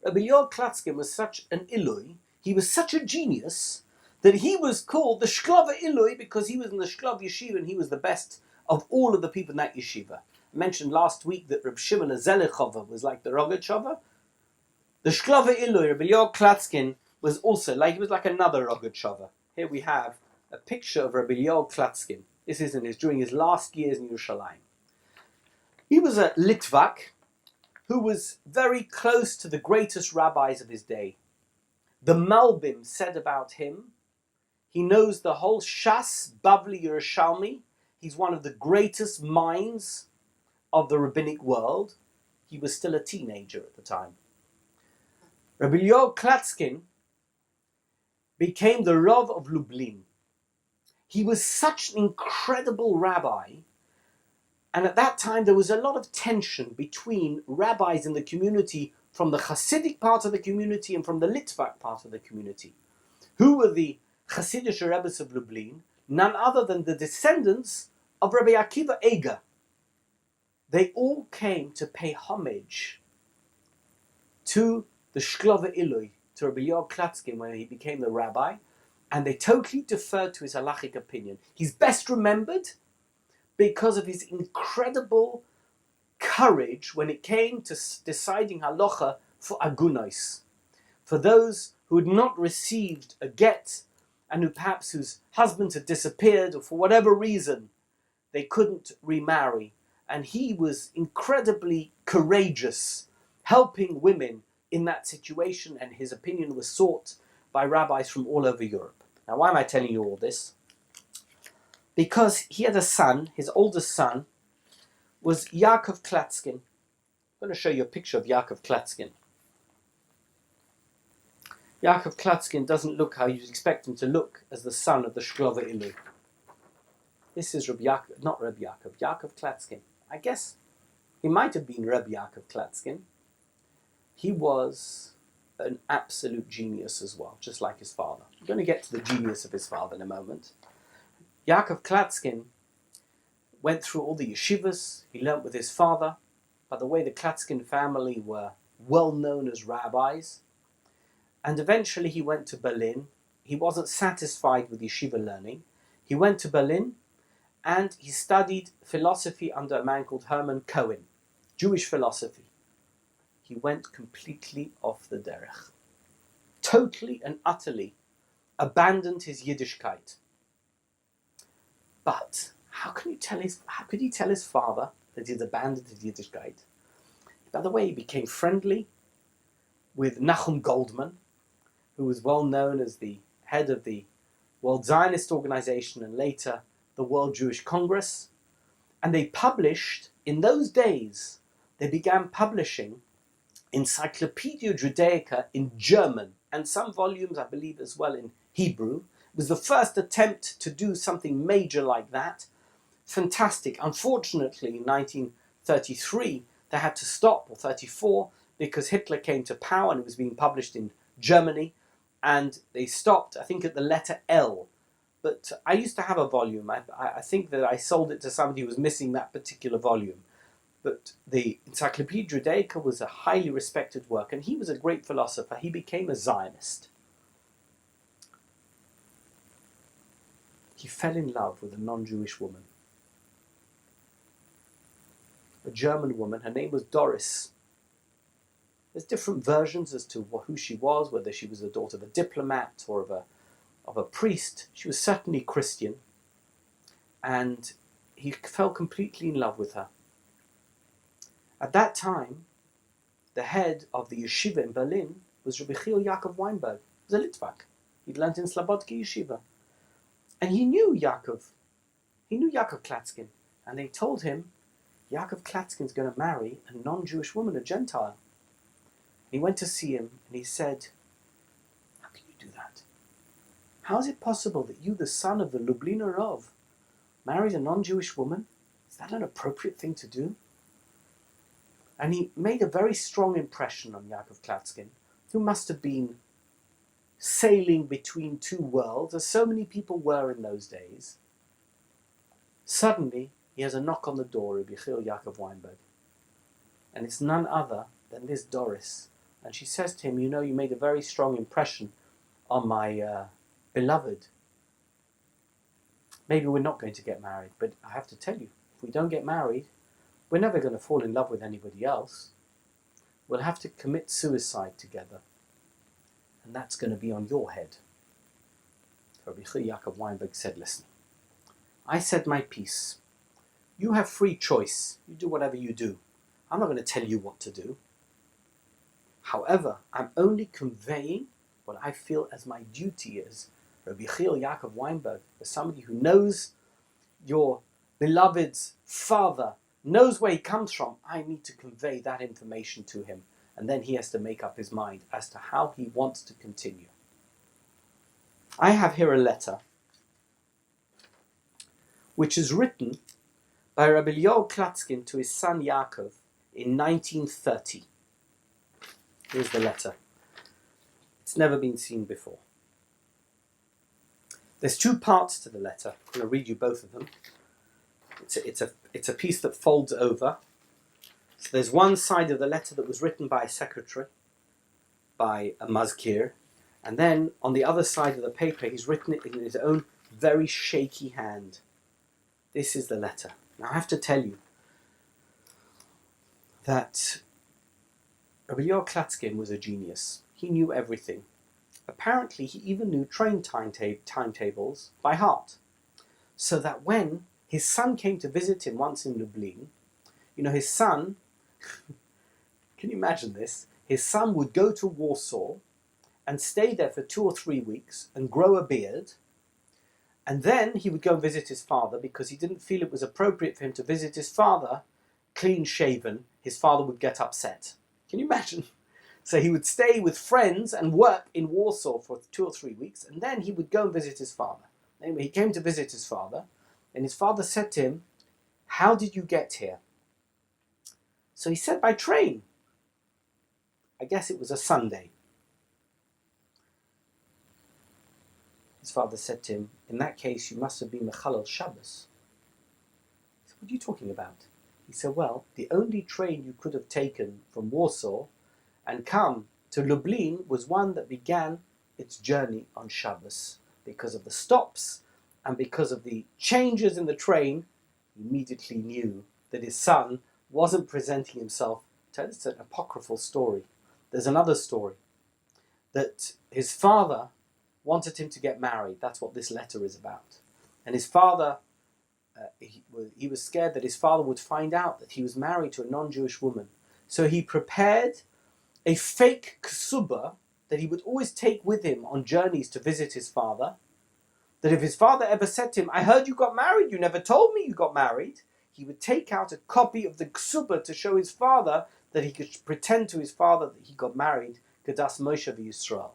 [SPEAKER 1] Rabbi Eliyahu Klatskin was such an Illui, he was such a genius that he was called the Shklover Illui because he was in the Shklov yeshiva and he was the best of all of the people in that yeshiva. I mentioned last week that Reb Shimon Zelichova was like the Rogatchover. The Shklover Illui, Rabbi Eliyahu Klatskin, was also like, he was like another Rogatchover. Here we have a picture of Rabbi Eliyahu Klatskin. This is during his last years in Yerushalayim. He was a Litvak who was very close to the greatest rabbis of his day. The Malbim said about him, he knows the whole Shas, Bavli, Yerushalmi. He's one of the greatest minds of the rabbinic world. He was still a teenager at the time. Rabbi Eliyahu Klatskin became the Rav of Lublin. He was such an incredible rabbi, and at that time there was a lot of tension between rabbis in the community from the Hasidic part of the community and from the Litvak part of the community. Who were the Hasidic Rebbes of Lublin? None other than the descendants of Rabbi Akiva Eger. They all came to pay homage to the Shklover Illui, to Rabbi Eliyahu Klatskin when he became the rabbi, and they totally deferred to his halachic opinion. He's best remembered because of his incredible courage when it came to deciding halacha for agunos, for those who had not received a get and who perhaps whose husbands had disappeared or for whatever reason they couldn't remarry. And he was incredibly courageous, helping women in that situation, and his opinion was sought by rabbis from all over Europe. Now, why am I telling you all this? Because he had a son, his oldest son was Yaakov Klatskin. I'm going to show you a picture of Yaakov Klatskin. Yaakov Klatskin doesn't look how you'd expect him to look as the son of the Shklover Illui. This is Yaakov Klatskin. I guess he might have been Rabbi Yaakov Klatskin. He was an absolute genius as well, just like his father. I'm going to get to the genius of his father in a moment. Yaakov Klatskin went through all the yeshivas. He learnt with his father. By the way, the Klatskin family were well known as rabbis. And eventually he went to Berlin. He wasn't satisfied with yeshiva learning. He went to Berlin and he studied philosophy under a man called Hermann Cohen, Jewish philosophy. He went completely off the derech. Totally and utterly abandoned his Yiddishkeit. But how could he tell his father that he'd abandoned his Yiddishkeit? By the way, he became friendly with Nachum Goldman, who was well known as the head of the World Zionist Organization and later the World Jewish Congress. And they published, in those days, they began publishing Encyclopedia Judaica in German, and some volumes, I believe, as well in Hebrew. It was the first attempt to do something major like that. Fantastic. Unfortunately, in 1933, they had to stop, or 34, because Hitler came to power and it was being published in Germany, and they stopped, I think, at the letter L. But I used to have a volume. I think that I sold it to somebody who was missing that particular volume. But the Encyclopedia Judaica was a highly respected work, and he was a great philosopher. He became a Zionist. He fell in love with a non-Jewish woman. A German woman. Her name was Doris. There's different versions as to who she was, whether she was the daughter of a diplomat or of a priest. She was certainly Christian. And he fell completely in love with her. At that time, the head of the yeshiva in Berlin was Rabbi Yaakov Weinberg. He was a Litvak. He'd learned in Slobodki yeshiva. And he knew Yaakov Klatskin. And they told him, Yaakov Klatskin's going to marry a non-Jewish woman, a Gentile. He went to see him and he said, how can you do that? How is it possible that you, the son of the Lubliner Rav, married a non-Jewish woman? Is that an appropriate thing to do? And he made a very strong impression on Yaakov Klatskin, who must have been sailing between two worlds, as so many people were in those days. Suddenly, he has a knock on the door, Rabbi Yaakov Weinberg. And it's none other than this Doris. And she says to him, you know, you made a very strong impression on my beloved. Maybe we're not going to get married, but I have to tell you, if we don't get married, we're never going to fall in love with anybody else. We'll have to commit suicide together. And that's going to be on your head. Rabbi Yaakov Weinberg said, listen, I said my piece. You have free choice. You do whatever you do. I'm not going to tell you what to do. However, I'm only conveying what I feel as my duty is. Rabbi Yaakov Weinberg, as somebody who knows your beloved's father, knows where he comes from, I need to convey that information to him. And then he has to make up his mind as to how he wants to continue. I have here a letter which is written by Rabbi Eliyahu Klatzkin to his son Yaakov in 1930. Here's the letter. It's never been seen before. There's two parts to the letter. I'm going to read you both of them. It's a piece that folds over. So there's one side of the letter that was written by a secretary, by a mazkir, and then on the other side of the paper he's written it in his own very shaky hand. This is the letter. Now I have to tell you that Rabbi Eliyahu Klatskin was a genius. He knew everything. Apparently he even knew train timetables by heart. So that when his son came to visit him once in Lublin, his son, can you imagine this? His son would go to Warsaw and stay there for 2 or 3 weeks and grow a beard. And then he would go and visit his father because he didn't feel it was appropriate for him to visit his father clean shaven. His father would get upset. Can you imagine? So he would stay with friends and work in Warsaw for 2 or 3 weeks, and then he would go and visit his father. Anyway, he came to visit his father, and his father said to him, "How did you get here?" So he said, "By train." I guess it was a Sunday. His father said to him, "In that case, you must have been Mechalel Shabbos." He said, "What are you talking about?" He said, "Well, the only train you could have taken from Warsaw and come to Lublin was one that began its journey on Shabbos. Because of the stops and because of the changes in the train, he immediately knew that his son wasn't presenting himself." It's an apocryphal story. There's another story, that his father wanted him to get married. That's what this letter is about. And his father, he was scared that his father would find out that he was married to a non-Jewish woman. So he prepared a fake ksuba that he would always take with him on journeys to visit his father, that if his father ever said to him, "I heard you got married, you never told me you got married," he would take out a copy of the ksuba to show his father that he could pretend to his father that he got married, Gedas Moshe Yisrael.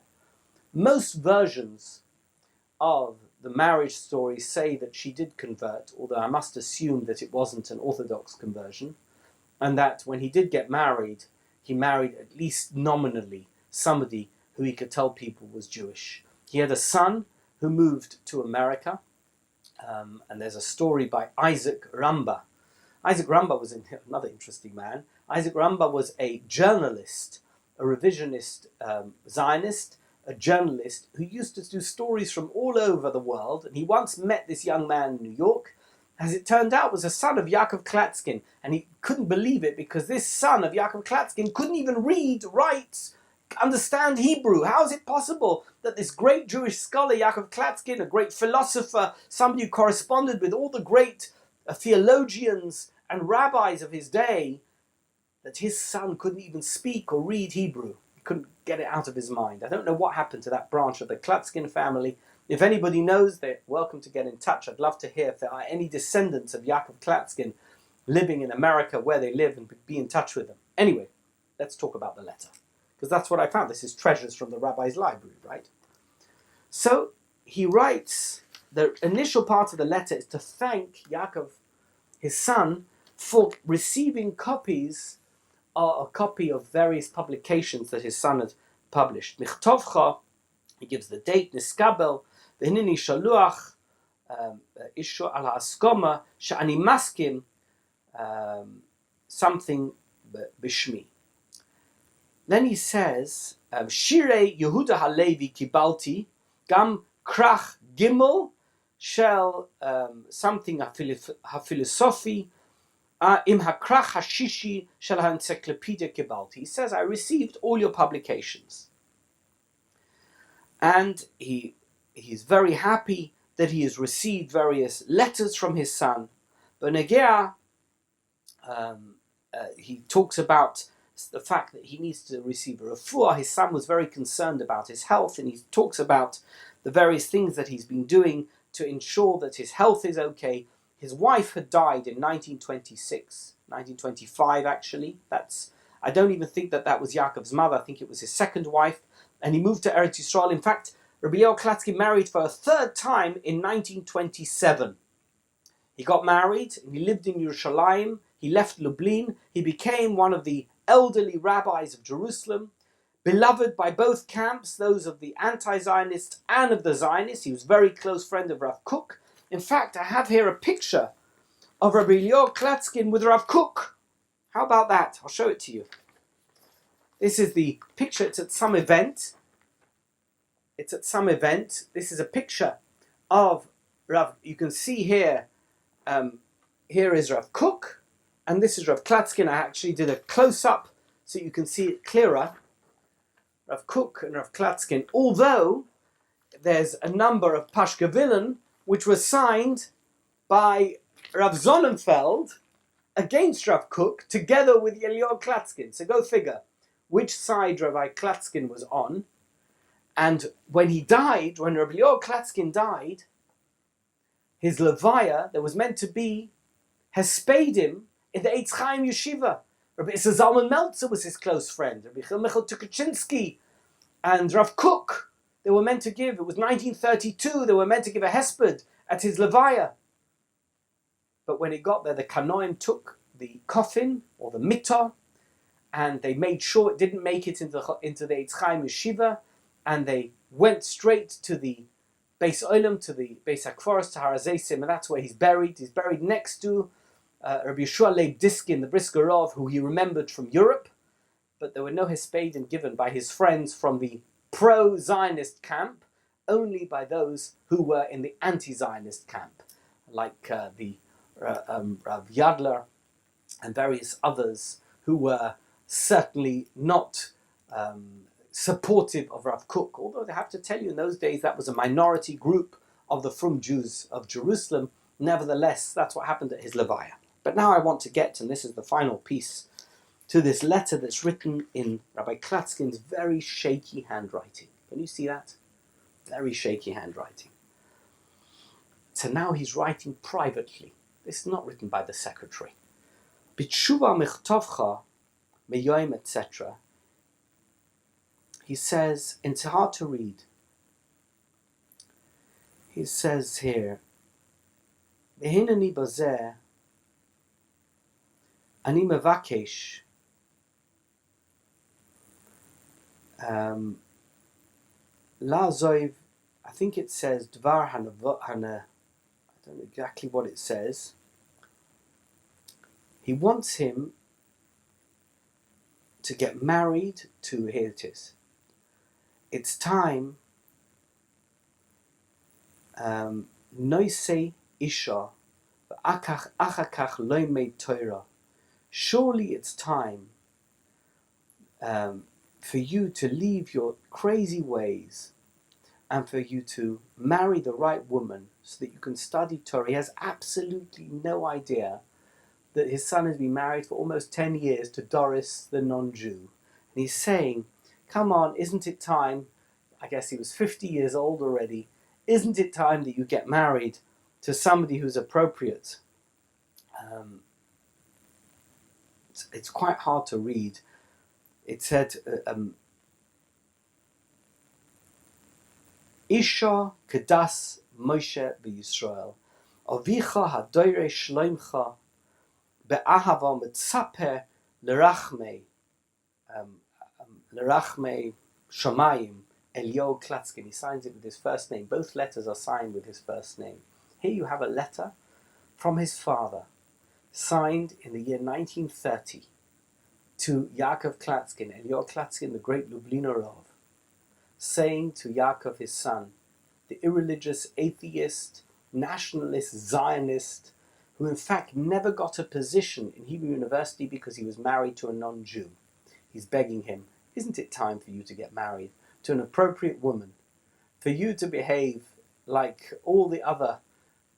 [SPEAKER 1] Most versions of the marriage story say that she did convert, although I must assume that it wasn't an Orthodox conversion, and that when he did get married, he married at least nominally somebody who he could tell people was Jewish. He had a son who moved to America, and there's a story by Isaac Ramba. Isaac Ramba was another interesting man. Isaac Ramba was a journalist, a revisionist Zionist, a journalist who used to do stories from all over the world, and he once met this young man in New York. As it turned out, was a son of Yaakov Klatskin, and he couldn't believe it because this son of Yaakov Klatskin couldn't even read, write, understand Hebrew. How is it possible that this great Jewish scholar, Yaakov Klatskin, a great philosopher, somebody who corresponded with all the great theologians and rabbis of his day, that his son couldn't even speak or read Hebrew? He couldn't get it out of his mind. I don't know what happened to that branch of the Klatskin family. If anybody knows, they're welcome to get in touch. I'd love to hear if there are any descendants of Yaakov Klatskin living in America where they live and be in touch with them. Anyway, let's talk about the letter, because that's what I found. This is treasures from the rabbi's library, right? So he writes, the initial part of the letter is to thank Yaakov, his son, for receiving copies, a copy of various publications that his son had published. Michtovcha, he gives the date, Niskabel, V'hineni shaluach, Isho ala askoma, Sha'ani maskim, something bishmi. Then he says Shirei Yehuda Halevi Kibalti, Gam Krach Gimel, Shel something HaPhilosophy, Im HaKrach HaShishi Shel HaEncyclopedia Kibalti. He says, I received all your publications. And he's very happy that he has received various letters from his son. But Negea, he talks about the fact that he needs to receive a refuah. His son was very concerned about his health, and he talks about the various things that he's been doing to ensure that his health is okay. His wife had died in 1925 actually. I don't even think that was Yaakov's mother. I think it was his second wife. And he moved to Eretz Yisrael. In fact, Rabbi Eliyahu Klatskin married for a third time in 1927. He got married, and he lived in Yerushalayim. He left Lublin. He became one of the elderly rabbis of Jerusalem, beloved by both camps, those of the anti-Zionists and of the Zionists. He was a very close friend of Rav Kook. In fact, I have here a picture of Rabbi Eliyahu Klatskin with Rav Kook. How about that? I'll show it to you. This is the picture. It's at some event. This is a picture of Rav. You can see here, here is Rav Kook, and this is Rav Klatskin. I actually did a close-up so you can see it clearer. Rav Kook and Rav Klatskin, although there's a number of Pashkevillen which were signed by Rav Sonnenfeld against Rav Kook together with Eliyahu Klatskin. So go figure which side Rabbi Klatskin was on. And when he died, when Rabbi Eliyahu Klatskin died, his levaya, there was meant to be hespedim in the Eitz Chaim Yeshiva. Rabbi Zalman Meltzer was his close friend. Rabbi Michael Tukachinsky and Rav Kook, they were meant to give, it was 1932, they were meant to give a hesped at his levaya. But when it got there, the Kanoim took the coffin, or the mittah, and they made sure it didn't make it into the Eitz Chaim Yeshiva, and they went straight to the Beis Olam, to the Beis HaKforos, to Har HaZeisim, and that's where he's buried. He's buried next to Rabbi Yeshua Leib Diskin, the Brisker Rav, who he remembered from Europe, but there were no hespedim given by his friends from the pro-Zionist camp, only by those who were in the anti-Zionist camp, like the Rav Yadler and various others who were certainly not supportive of Rav Kook, although they have to tell you in those days that was a minority group of the Frum Jews of Jerusalem. Nevertheless, that's what happened at his levaya. But now I want to get, and this is the final piece, to this letter that's written in Rabbi Klatskin's very shaky handwriting. Can you see that? Very shaky handwriting. So now he's writing privately. This is not written by the secretary. B'tshuva mechtovcha meyoim, etc. He says, it's hard to read. He says here, V'hinani bazeh, ani mevakesh, la zoiv, I think it says, dvar hana, I don't know exactly what it says. He wants him to get married to, here it is. It's time, noisei isha, achakach loimei Torah. Surely it's time for you to leave your crazy ways and for you to marry the right woman so that you can study Torah. He has absolutely no idea that his son has been married for almost 10 years to Doris, the non-Jew. And he's saying, come on, isn't it time? I guess he was 50 years old already. Isn't it time that you get married to somebody who's appropriate? It's quite hard to read. It said, Isha kedas Moshe v'Yisrael, Avicha hadoire shloimcha, be'ahava mitzaper lerachmei shamayim, Eliyahu Klatskin. He signs it with his first name. Both letters are signed with his first name. Here you have a letter from his father, signed in the year 1930, to Yaakov Klatskin, Eliyahu Klatskin, the great Lubliner Rav, saying to Yaakov, his son, the irreligious, atheist, nationalist, Zionist, who in fact never got a position in Hebrew University because he was married to a non-Jew. He's begging him, isn't it time for you to get married to an appropriate woman, for you to behave like all the other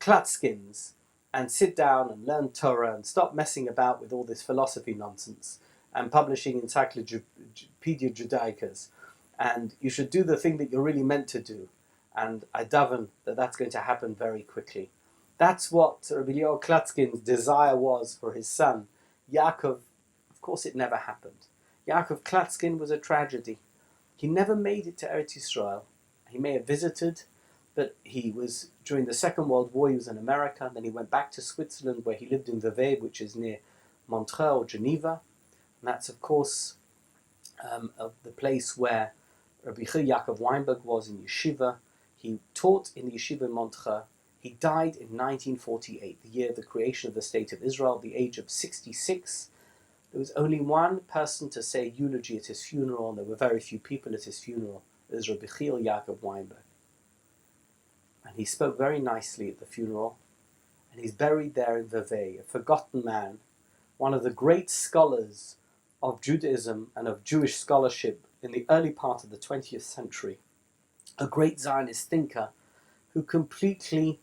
[SPEAKER 1] Klatskins and sit down and learn Torah and stop messing about with all this philosophy nonsense and publishing Encyclopedia Judaicas, and you should do the thing that you're really meant to do, and I daven that that's going to happen very quickly. That's what Rabbi Eliyahu Klatskin's desire was for his son, Yaakov. Of course it never happened. Yaakov Klatskin was a tragedy. He never made it to Eretz Yisrael. He may have visited, but he was, during the Second World War, he was in America, and then he went back to Switzerland, where he lived in Vevey, which is near Montreux or Geneva. And that's, of course, the place where Rabbi Yaakov Weinberg was in yeshiva. He taught in the yeshiva in Montreux. He died in 1948, the year of the creation of the State of Israel, at the age of 66. There was only one person to say eulogy at his funeral, and there were very few people at his funeral. It was Rabbi Yaakov Weinberg. And he spoke very nicely at the funeral, and he's buried there in Vevey, a forgotten man, one of the great scholars of Judaism and of Jewish scholarship in the early part of the 20th century, a great Zionist thinker who completely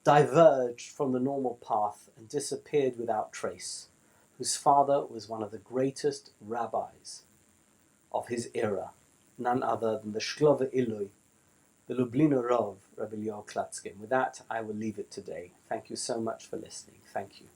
[SPEAKER 1] diverged from the normal path and disappeared without trace, whose father was one of the greatest rabbis of his era, none other than the Shklover Illui, the Lubliner Rav, Rabbi Eliyahu Klatskin. With that, I will leave it today. Thank you so much for listening. Thank you.